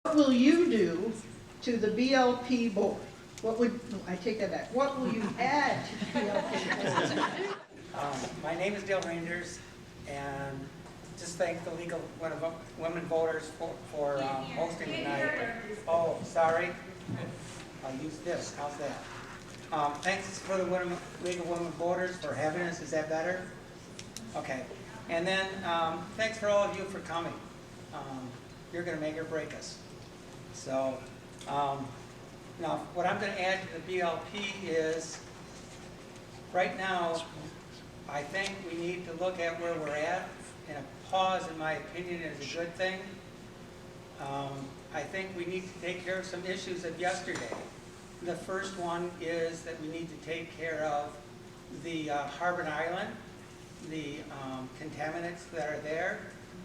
What will you do to the BLP board? What would, I take that back, what will you add to the BLP board? My name is Dale Reinders, and just thank the League of Women Voters for hosting tonight. Oh, sorry. I'll use this. How's that? Thanks for the League of Women Voters for having us. Is that better? Okay. And then thanks for all of you for coming. You're going to make or break us. So now what I'm going to add to the BLP is right now I think we need to look at where we're at, and a pause, in my opinion, is a good thing. I think we need to take care of some issues of yesterday. The first one is that we need to take care of the Harbor Island, the contaminants that are there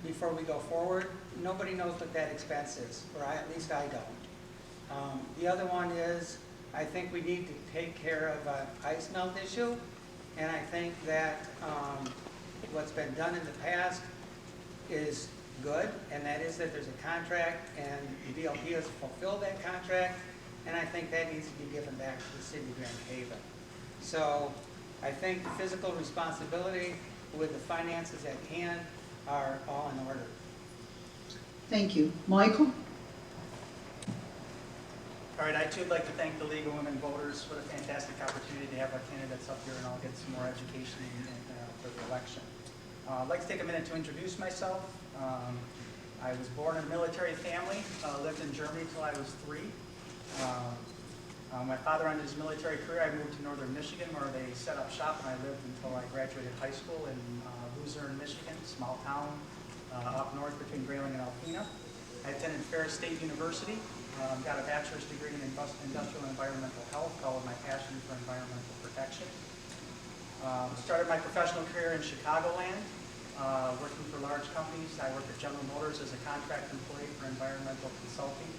before we go forward. Nobody knows what that expense is, or at least I don't. The other one is I think we need to take care of an ice melt issue, and I think that what's been done in the past is good, and that is that there's a contract and the BLP has fulfilled that contract, and I think that needs to be given back to the city of Grand Haven. So I think the physical responsibility with the finances at hand are all in order. Thank you. Michael? All right, I too would like to thank the League of Women Voters for the fantastic opportunity to have our candidates up here and I'll get some more education for the election. I'd like to take a minute to introduce myself. I was born in a military family, lived in Germany until I was 3. My father ended his military career. I moved to northern Michigan where they set up shop, and I lived until I graduated high school in Luzerne, Michigan, small town up north between Grayling and Alpena. I attended Ferris State University, got a bachelor's degree in industrial and environmental health, followed my passion for environmental protection. Started my professional career in Chicagoland, working for large companies. I worked at General Motors as a contract employee for environmental consulting.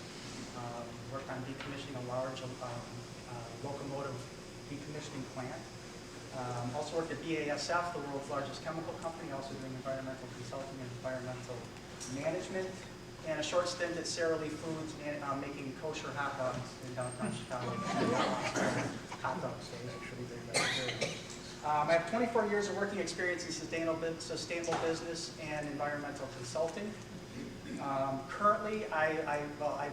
Worked on decommissioning a large locomotive decommissioning plant. Also worked at BASF, the world's largest chemical company, also doing environmental consulting and environmental management. And a short stint at Sara Lee Foods, making kosher hot dogs in downtown Chicago. Hot dogs, actually. I have 24 years of working experience in sustainable business and environmental consulting. Currently, I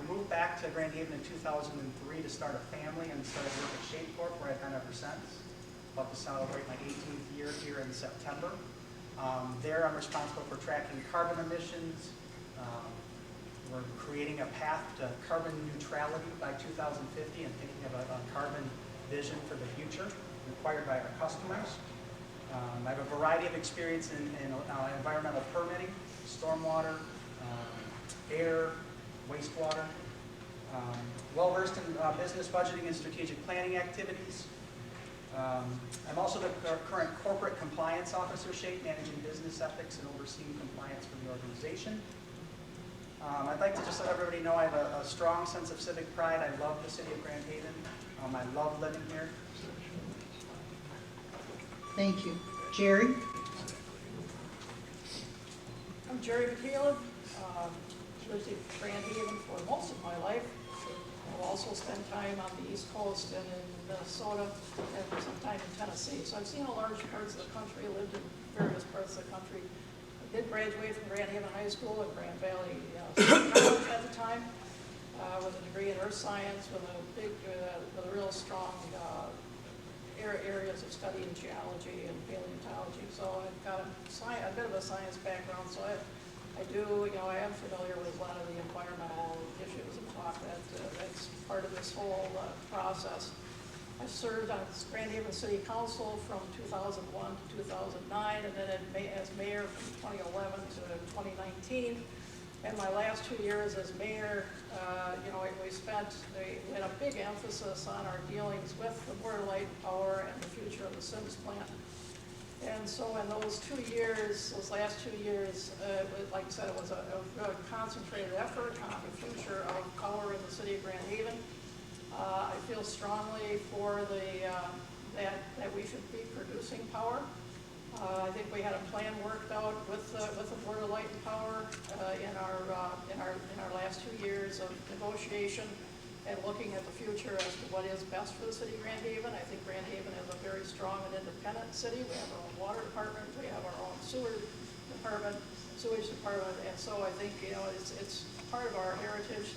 moved back to Grand Haven in 2003 to start a family and started work at Shape Corp, where I've been ever since. About to celebrate my 18th year here in September. There, I'm responsible for tracking carbon emissions. We're creating a path to carbon neutrality by 2050 and thinking of a carbon vision for the future required by our customers. I have a variety of experience in environmental permitting, stormwater, air, wastewater. Well-versed in business budgeting and strategic planning activities. I'm also the current corporate compliance officer, SHAPE, managing business ethics and overseeing compliance for the organization. I'd like to just let everybody know I have a strong sense of civic pride. I love the city of Grand Haven. I love living here. Thank you. Jerry? I'm Jerry McCaleb. Lived in Grand Haven for most of my life. I've also spent time on the East Coast and in Minnesota and some time in Tennessee. So I've seen a large parts of the country, lived in various parts of the country. I did graduate from Grand Haven High School at Grand Valley State College at the time with a degree in earth science with a real strong areas of study in geology and paleontology. So I've got a bit of a science background, so I am familiar with a lot of the environmental issues and thought that's part of this whole process. I served on Grand Haven City Council from 2001 to 2009, and then as mayor from 2011 to 2019. And my last 2 years as mayor, we had a big emphasis on our dealings with the Board of Light and Power and the future of the Sims plant. And so in those last 2 years, like I said, it was a concentrated effort on the future of power in the city of Grand Haven. I feel strongly for that we should be producing power. I think we had a plan worked out with the Board of Light and Power in our last 2 years of negotiation and looking at the future as to what is best for the city of Grand Haven. I think Grand Haven is a very strong and independent city. We have our own water department, we have our own sewage department, and so I think, you know, it's part of our heritage,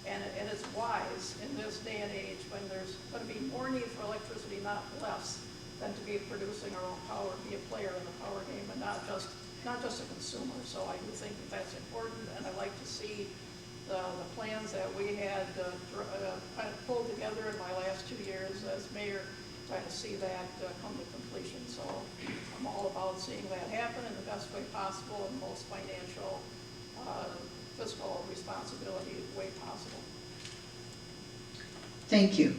and it's wise in this day and age when there's going to be more need for electricity, not less, than to be producing our own power, be a player in the power game, and not just a consumer. So I do think that that's important, and I like to see the plans that we had kind of pulled together in my last 2 years as mayor, trying to see that come to completion. So I'm all about seeing that happen in the best way possible and most financial, fiscal responsibility way possible. Thank you.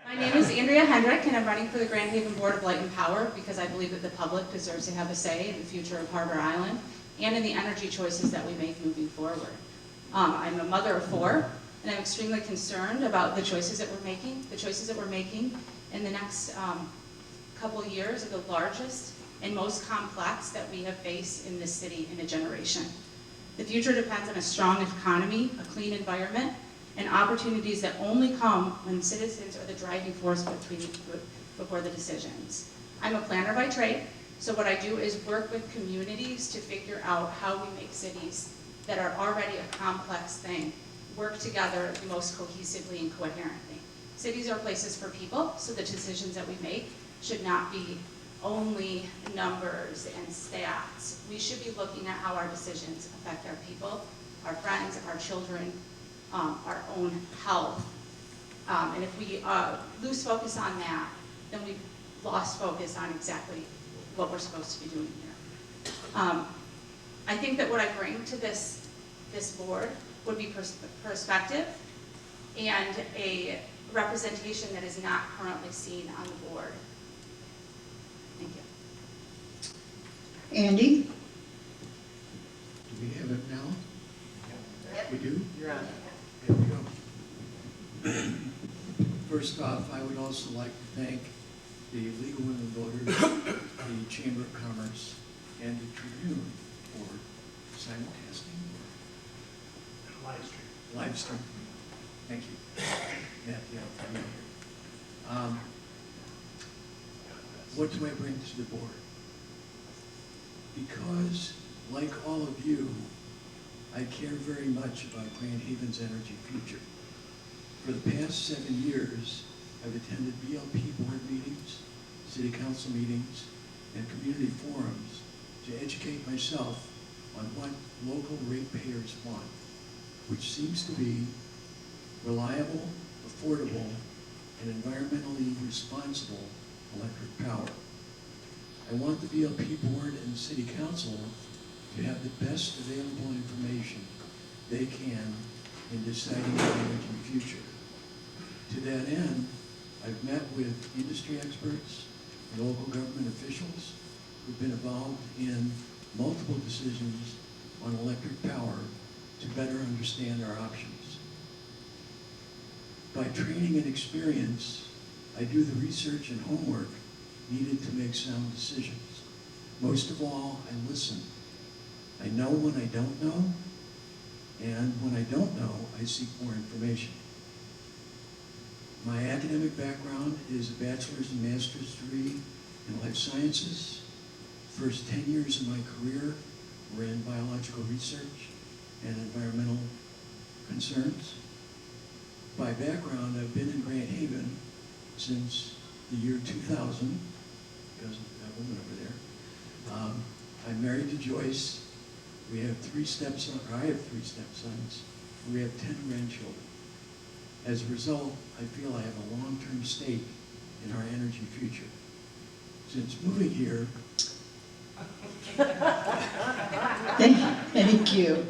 My name is Andrea Hendrick, and I'm running for the Grand Haven Board of Light and Power because I believe that the public deserves to have a say in the future of Harbor Island and in the energy choices that we make moving forward. I'm a mother of 4, and I'm extremely concerned about the choices that we're making. The choices that we're making in the next couple of years are the largest and most complex that we have faced in this city in a generation. The future depends on a strong economy, a clean environment, and opportunities that only come when citizens are the driving force before the decisions. I'm a planner by trade, so what I do is work with communities to figure out how we make cities that are already a complex thing work together the most cohesively and coherently. Cities are places for people, so the decisions that we make should not be only numbers and stats. We should be looking at how our decisions affect our people, our friends, our children, our own health. And if we lose focus on that, then we've lost focus on exactly what we're supposed to be doing here. I think that what I bring to this board would be perspective and a representation that is not currently seen on the board. Thank you. Andy? Do we have it now? We do? You're on. There we go. First off, I would also like to thank the League of Women Voters, the Chamber of Commerce, and the Tribune for simulcasting. Live stream. Thank you. What do I bring to the board? Because, like all of you, I care very much about Grand Haven's energy future. For the past 7 years, I've attended BLP board meetings, city council meetings, and community forums to educate myself on what local ratepayers want, which seems to be reliable, affordable, and environmentally responsible electric power. I want the BLP board and the city council to have the best available information they can in deciding the energy future. To that end, I've met with industry experts and local government officials who've been involved in multiple decisions on electric power to better understand our options. By training and experience, I do the research and homework needed to make sound decisions. Most of all, I listen. I know when I don't know, and when I don't know, I seek more information. My academic background is a bachelor's and master's degree in life sciences. First 10 years of my career were in biological research and environmental concerns. By background, I've been in Grand Haven since the year 2000, because of that woman over there. I'm married to Joyce. We have 3 stepsons, or I have 3 stepsons. We have 10 grandchildren. As a result, I feel I have a long-term stake in our energy future. Since moving here, Thank you.